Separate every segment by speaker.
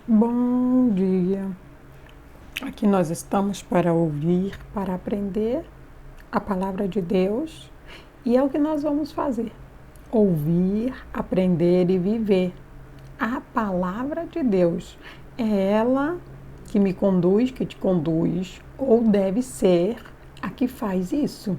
Speaker 1: Bom dia! Aqui nós estamos para ouvir, para aprender a palavra de Deus e é o que nós vamos fazer: ouvir, aprender e viver a palavra de Deus. É ela que me conduz, que te conduz, ou deve ser a que faz isso,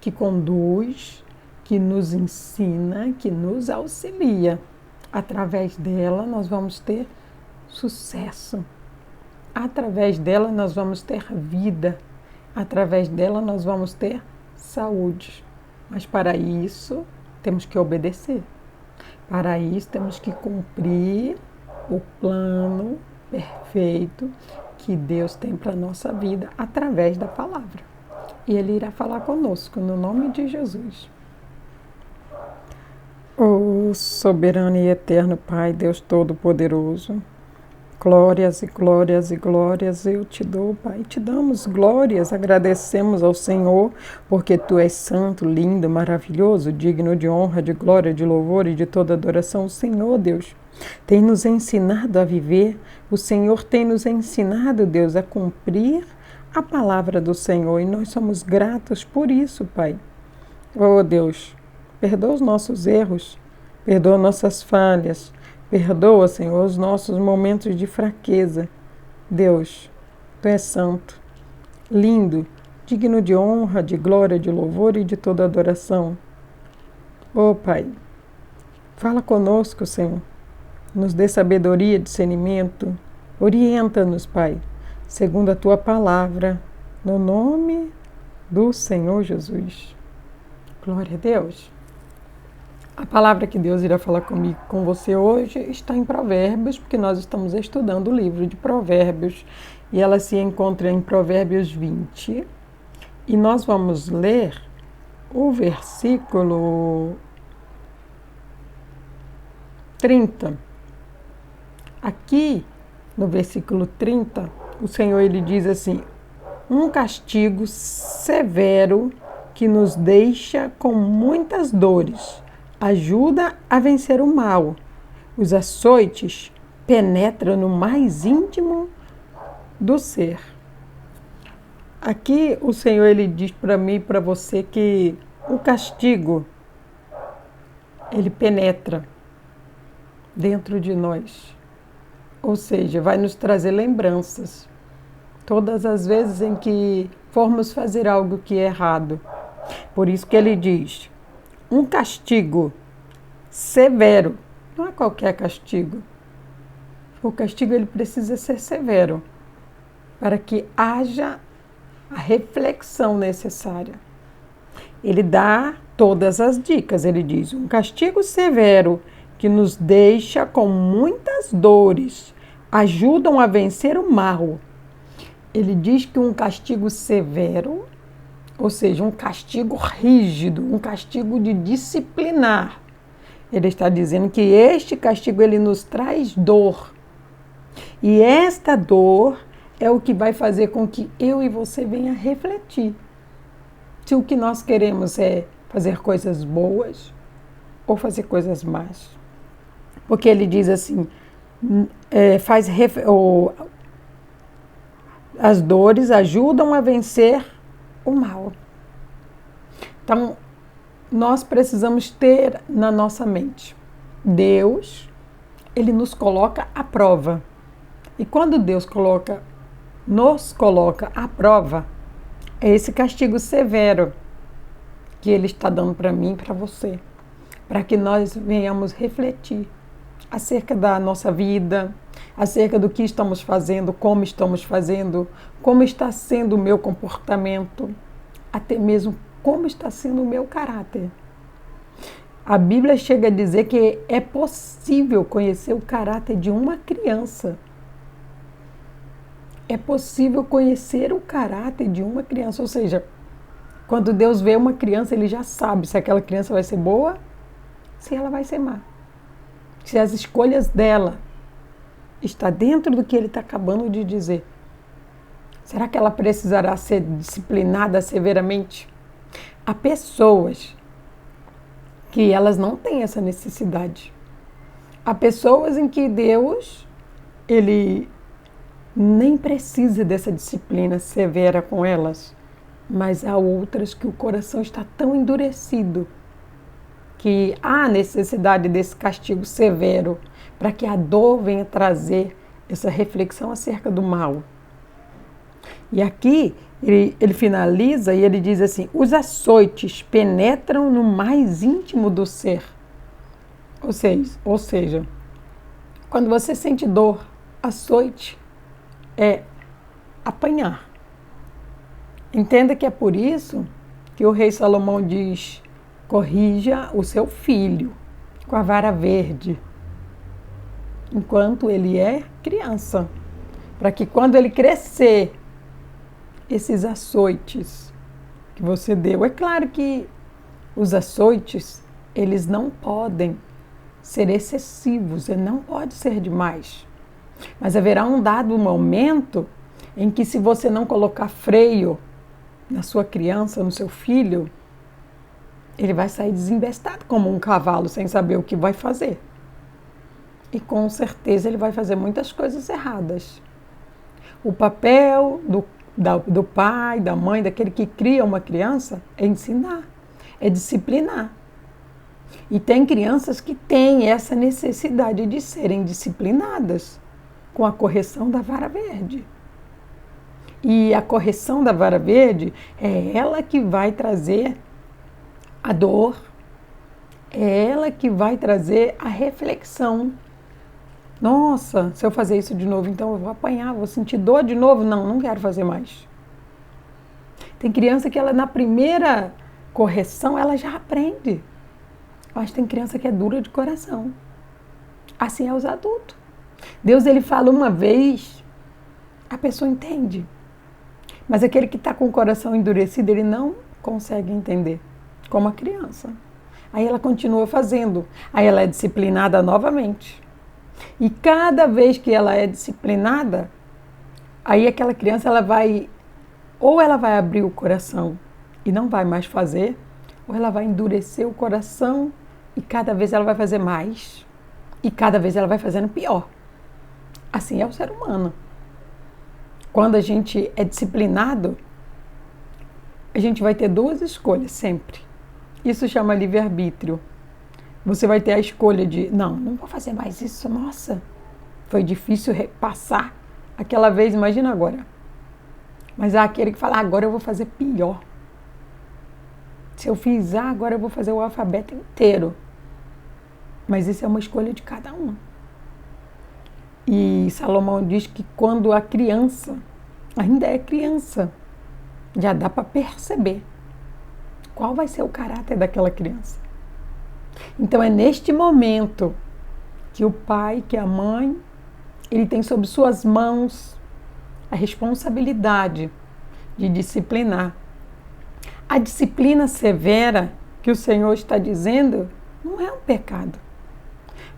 Speaker 1: que conduz, que nos ensina, que nos auxilia. Através dela nós vamos ter sucesso. Através dela nós vamos ter vida. Através dela nós vamos ter saúde. Mas para isso temos que obedecer. Para isso temos que cumprir o plano perfeito que Deus tem para a nossa vida através da palavra. E Ele irá falar conosco no nome de Jesus. Oh, soberano e eterno Pai, Deus Todo-Poderoso, glórias e glórias e glórias eu te dou, Pai. Te damos glórias, agradecemos ao Senhor, porque Tu és santo, lindo, maravilhoso, digno de honra, de glória, de louvor e de toda adoração. O Senhor, Deus, tem nos ensinado a viver, o Senhor tem nos ensinado, Deus, a cumprir a palavra do Senhor, e nós somos gratos por isso, Pai. Oh, Deus, perdoa os nossos erros, perdoa nossas falhas, perdoa, Senhor, os nossos momentos de fraqueza. Deus, Tu és santo, lindo, digno de honra, de glória, de louvor e de toda adoração. Oh, Pai, fala conosco, Senhor. Nos dê sabedoria, discernimento. Orienta-nos, Pai, segundo a Tua palavra, no nome do Senhor Jesus. Glória a Deus. A palavra que Deus irá falar comigo, com você hoje, está em Provérbios, porque nós estamos estudando o livro de Provérbios e ela se encontra em Provérbios 20. E nós vamos ler o versículo 30. Aqui, no versículo 30, o Senhor ele diz assim: um castigo severo que nos deixa com muitas dores ajuda a vencer o mal. Os açoites penetram no mais íntimo do ser. Aqui o Senhor ele diz para mim e para você que o castigo ele penetra dentro de nós. Ou seja, vai nos trazer lembranças. Todas as vezes em que formos fazer algo que é errado. Por isso que ele diz: um castigo severo, não é qualquer castigo. O castigo ele precisa ser severo para que haja a reflexão necessária. Ele dá todas as dicas, ele diz: um castigo severo que nos deixa com muitas dores, ajudam a vencer o mal. Ele diz que um castigo severo, ou seja, um castigo rígido, um castigo de disciplinar. Ele está dizendo que este castigo ele nos traz dor. E esta dor é o que vai fazer com que eu e você venha refletir se o que nós queremos é fazer coisas boas ou fazer coisas más. Porque ele diz assim, as dores ajudam a vencer o mal. Então, nós precisamos ter na nossa mente: Deus, ele nos coloca à prova. E quando Deus nos coloca à prova, é esse castigo severo que Ele está dando para mim e para você, para que nós venhamos refletir acerca da nossa vida, acerca do que estamos fazendo, como está sendo o meu comportamento, até mesmo como está sendo o meu caráter. A Bíblia chega a dizer que é possível conhecer o caráter de uma criança. É possível conhecer o caráter de uma criança, ou seja, quando Deus vê uma criança, Ele já sabe se aquela criança vai ser boa, se ela vai ser má. Se as escolhas dela estão dentro do que Ele está acabando de dizer. Será que ela precisará ser disciplinada severamente? Há pessoas que elas não têm essa necessidade. Há pessoas em que Deus, ele nem precisa dessa disciplina severa com elas, mas há outras que o coração está tão endurecido que há necessidade desse castigo severo para que a dor venha trazer essa reflexão acerca do mal. E aqui ele finaliza e ele diz assim: os açoites penetram no mais íntimo do ser. Ou seja, quando você sente dor, açoite é apanhar. Entenda que é por isso que o rei Salomão diz: corrija o seu filho com a vara verde, enquanto ele é criança, para que quando ele crescer, esses açoites que você deu, é claro que os açoites, eles não podem ser excessivos, ele não pode ser demais, mas haverá um dado momento em que, se você não colocar freio na sua criança, no seu filho, ele vai sair desembestado como um cavalo, sem saber o que vai fazer. E com certeza ele vai fazer muitas coisas erradas. O papel do pai, da mãe, daquele que cria uma criança, é ensinar, é disciplinar. E tem crianças que têm essa necessidade de serem disciplinadas com a correção da vara verde. E a correção da vara verde é ela que vai trazer a dor, é ela que vai trazer a reflexão. Nossa, se eu fazer isso de novo, então eu vou apanhar, vou sentir dor de novo? Não, não quero fazer mais. Tem criança que ela, na primeira correção, ela já aprende. Mas tem criança que é dura de coração. Assim é os adultos. Deus, ele fala uma vez, a pessoa entende. Mas aquele que está com o coração endurecido, ele não consegue entender, como a criança. Aí ela continua fazendo. Aí ela é disciplinada novamente. E cada vez que ela é disciplinada, aí aquela criança, ela vai abrir o coração e não vai mais fazer, ou ela vai endurecer o coração e cada vez ela vai fazer mais. E cada vez ela vai fazendo pior. Assim é o ser humano. Quando a gente é disciplinado, a gente vai ter duas escolhas sempre. Isso chama livre-arbítrio. Você vai ter a escolha de, não vou fazer mais isso, nossa, foi difícil passar aquela vez, imagina agora. Mas há aquele que fala, agora eu vou fazer pior. Se eu fiz A, agora eu vou fazer o alfabeto inteiro. Mas isso é uma escolha de cada um. E Salomão diz que quando a criança ainda é criança, já dá para perceber qual vai ser o caráter daquela criança. Então é neste momento que o pai, que a mãe, ele tem sob suas mãos a responsabilidade de disciplinar. A disciplina severa que o Senhor está dizendo não é um pecado.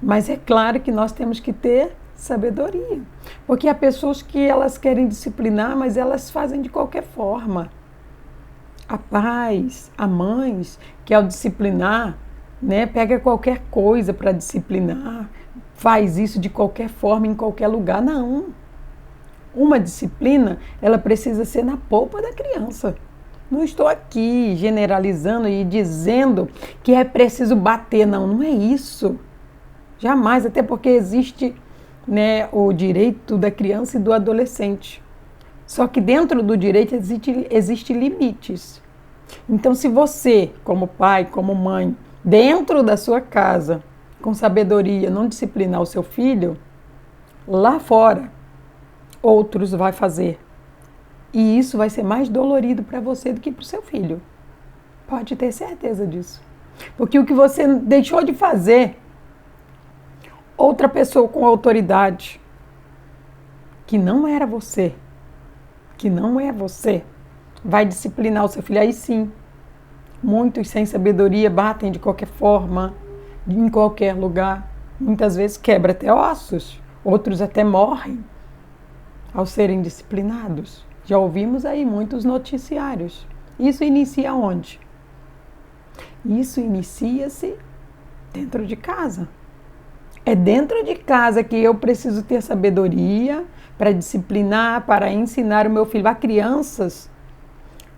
Speaker 1: Mas é claro que nós temos que ter sabedoria. Porque há pessoas que elas querem disciplinar, mas elas fazem de qualquer forma. Há pais, há mães que ao disciplinar, pega qualquer coisa para disciplinar, faz isso de qualquer forma, em qualquer lugar. Não. Uma disciplina, ela precisa ser na polpa da criança. Não estou aqui generalizando e dizendo que é preciso bater, não é isso. Jamais, até porque existe o direito da criança e do adolescente. Só que dentro do direito existe limites. Então, se você, como pai, como mãe, dentro da sua casa, com sabedoria, não disciplinar o seu filho, lá fora, outros vai fazer. E isso vai ser mais dolorido para você do que para o seu filho. Pode ter certeza disso. Porque o que você deixou de fazer, outra pessoa com autoridade, que não era você, que não é você, vai disciplinar o seu filho. Aí sim, muitos sem sabedoria batem de qualquer forma, em qualquer lugar. Muitas vezes quebra até ossos, outros até morrem ao serem disciplinados. Já ouvimos aí muitos noticiários. Isso inicia onde? Isso inicia-se dentro de casa. É dentro de casa que eu preciso ter sabedoria para disciplinar, para ensinar o meu filho. Há crianças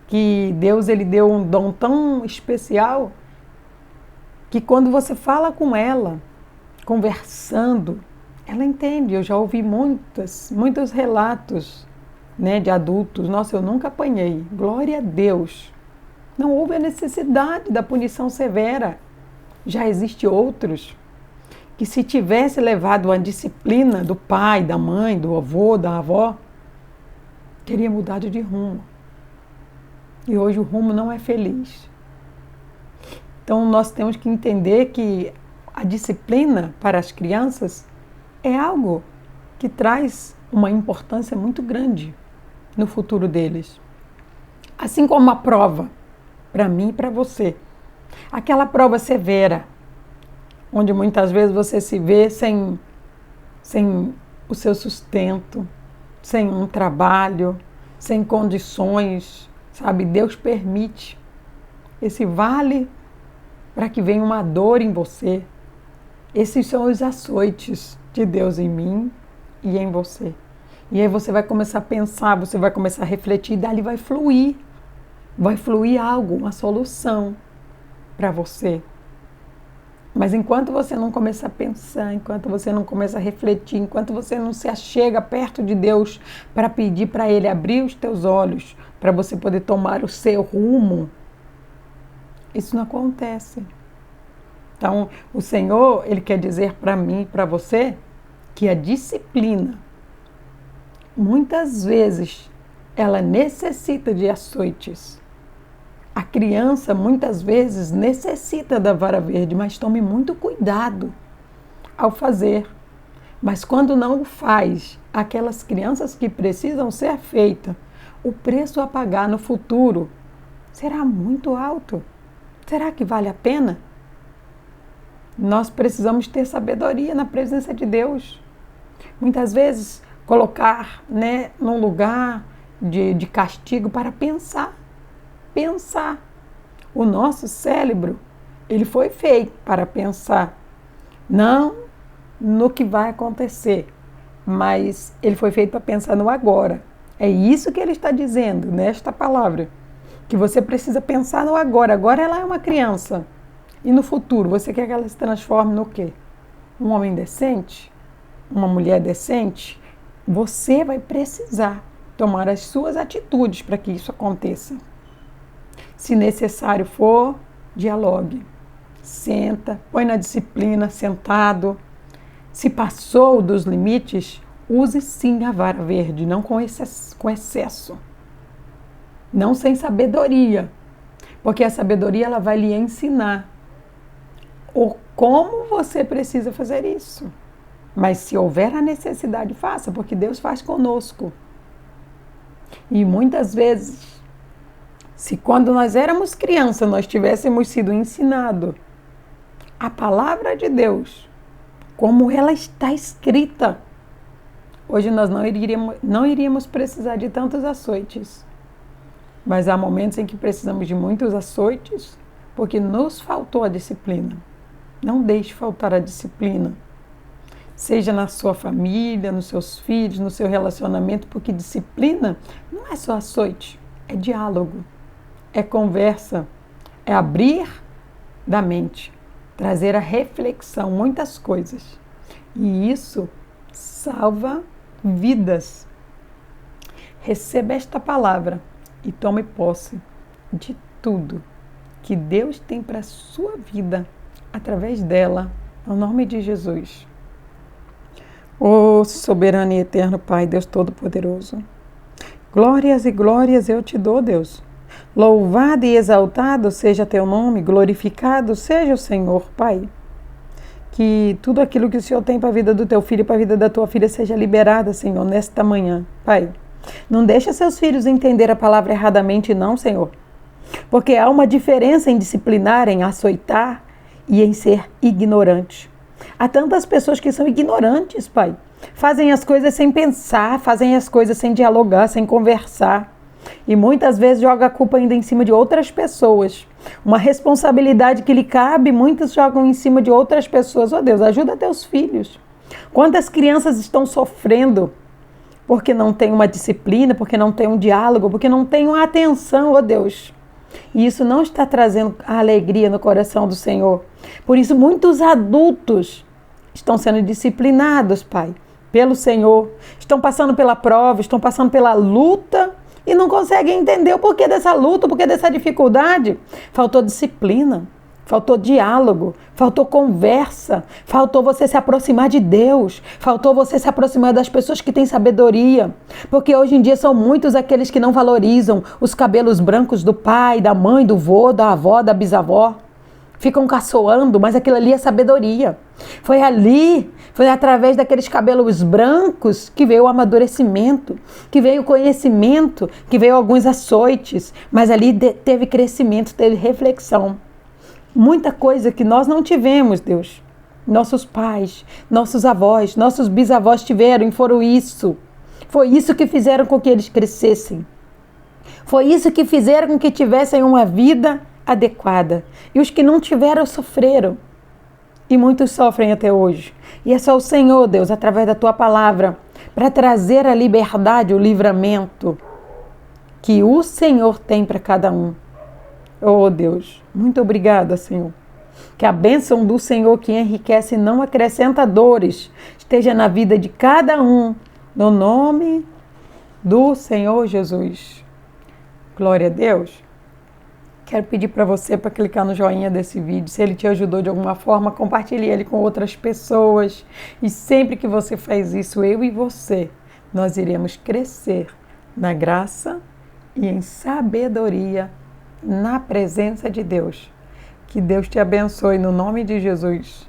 Speaker 1: que Deus ele deu um dom tão especial que quando você fala com ela, conversando, ela entende. Eu já ouvi muitos relatos, né, de adultos. Nossa, eu nunca apanhei. Glória a Deus. Não houve a necessidade da punição severa. Já existem outros que se tivesse levado a disciplina do pai, da mãe, do avô, da avó, teria mudado de rumo. E hoje o rumo não é feliz. Então nós temos que entender que a disciplina para as crianças é algo que traz uma importância muito grande no futuro deles. Assim como a prova, para mim e para você. Aquela prova severa, onde muitas vezes você se vê sem o seu sustento, sem um trabalho, sem condições, sabe? Deus permite esse vale para que venha uma dor em você. Esses são os açoites de Deus em mim e em você. E aí você vai começar a pensar, você vai começar a refletir, e dali vai fluir algo, uma solução para você. Mas enquanto você não começa a pensar, enquanto você não começa a refletir, enquanto você não se achega perto de Deus para pedir para Ele abrir os teus olhos, para você poder tomar o seu rumo, isso não acontece. Então, o Senhor, Ele quer dizer para mim e para você que a disciplina, muitas vezes, ela necessita de açoites. A criança, muitas vezes, necessita da vara verde, mas tome muito cuidado ao fazer. Mas quando não o faz, aquelas crianças que precisam ser feitas, o preço a pagar no futuro será muito alto. Será que vale a pena? Nós precisamos ter sabedoria na presença de Deus. Muitas vezes, colocar, né, num lugar de castigo para pensar. O nosso cérebro, ele foi feito para pensar, não no que vai acontecer, mas ele foi feito para pensar no agora. É isso que ele está dizendo nesta palavra, que você precisa pensar no agora. Agora ela é uma criança. E no futuro, você quer que ela se transforme no quê? Um homem decente? Uma mulher decente? Você vai precisar tomar as suas atitudes para que isso aconteça. Se necessário for, dialogue. Senta, põe na disciplina, sentado. Se passou dos limites, use sim a vara verde, não com excesso. Não sem sabedoria. Porque a sabedoria ela vai lhe ensinar como você precisa fazer isso. Mas se houver a necessidade, faça, porque Deus faz conosco. E muitas vezes, se quando nós éramos crianças, nós tivéssemos sido ensinados a palavra de Deus, como ela está escrita, hoje nós não iríamos precisar de tantos açoites. Mas há momentos em que precisamos de muitos açoites, porque nos faltou a disciplina. Não deixe faltar a disciplina. Seja na sua família, nos seus filhos, no seu relacionamento, porque disciplina não é só açoite, é diálogo, é conversa, é abrir da mente, trazer a reflexão, muitas coisas. E isso salva vidas. Receba esta palavra e tome posse de tudo que Deus tem para a sua vida através dela, no nome de Jesus. Ó soberano e eterno Pai, Deus Todo-Poderoso, glórias e glórias eu te dou, Deus. Louvado e exaltado seja teu nome, glorificado seja o Senhor, Pai. Que tudo aquilo que o Senhor tem para a vida do teu filho e para a vida da tua filha seja liberada, Senhor, nesta manhã, Pai. Não deixa seus filhos entender a palavra erradamente, não, Senhor. Porque há uma diferença em disciplinar, em açoitar e em ser ignorante. Há tantas pessoas que são ignorantes, Pai. Fazem as coisas sem pensar, fazem as coisas sem dialogar, sem conversar. E muitas vezes joga a culpa ainda em cima de outras pessoas. Uma responsabilidade que lhe cabe, muitos jogam em cima de outras pessoas. Oh Deus, ajuda teus filhos. Quantas crianças estão sofrendo porque não tem uma disciplina, porque não tem um diálogo, porque não tem uma atenção, oh Deus. E isso não está trazendo a alegria no coração do Senhor. Por isso, muitos adultos estão sendo disciplinados, Pai, pelo Senhor. Estão passando pela prova, estão passando pela luta e não conseguem entender o porquê dessa luta, o porquê dessa dificuldade. Faltou disciplina, faltou diálogo, faltou conversa, faltou você se aproximar de Deus, faltou você se aproximar das pessoas que têm sabedoria. Porque hoje em dia são muitos aqueles que não valorizam os cabelos brancos do pai, da mãe, do vô, da avó, da bisavó. Ficam caçoando, mas aquilo ali é sabedoria. Foi através daqueles cabelos brancos que veio o amadurecimento, que veio o conhecimento, que veio alguns açoites, mas ali teve crescimento, teve reflexão. Muita coisa que nós não tivemos, Deus. Nossos pais, nossos avós, nossos bisavós tiveram e foram isso. Foi isso que fizeram com que eles crescessem. Foi isso que fizeram com que tivessem uma vida adequada. E os que não tiveram sofreram. E muitos sofrem até hoje. E é só o Senhor, Deus, através da Tua palavra, para trazer a liberdade, o livramento que o Senhor tem para cada um. Oh Deus, muito obrigada, Senhor. Que a bênção do Senhor que enriquece e não acrescenta dores esteja na vida de cada um, no nome do Senhor Jesus. Glória a Deus. Quero pedir para você para clicar no joinha desse vídeo. Se ele te ajudou de alguma forma, compartilhe ele com outras pessoas. E sempre que você faz isso, eu e você, nós iremos crescer na graça e em sabedoria na presença de Deus. Que Deus te abençoe no nome de Jesus.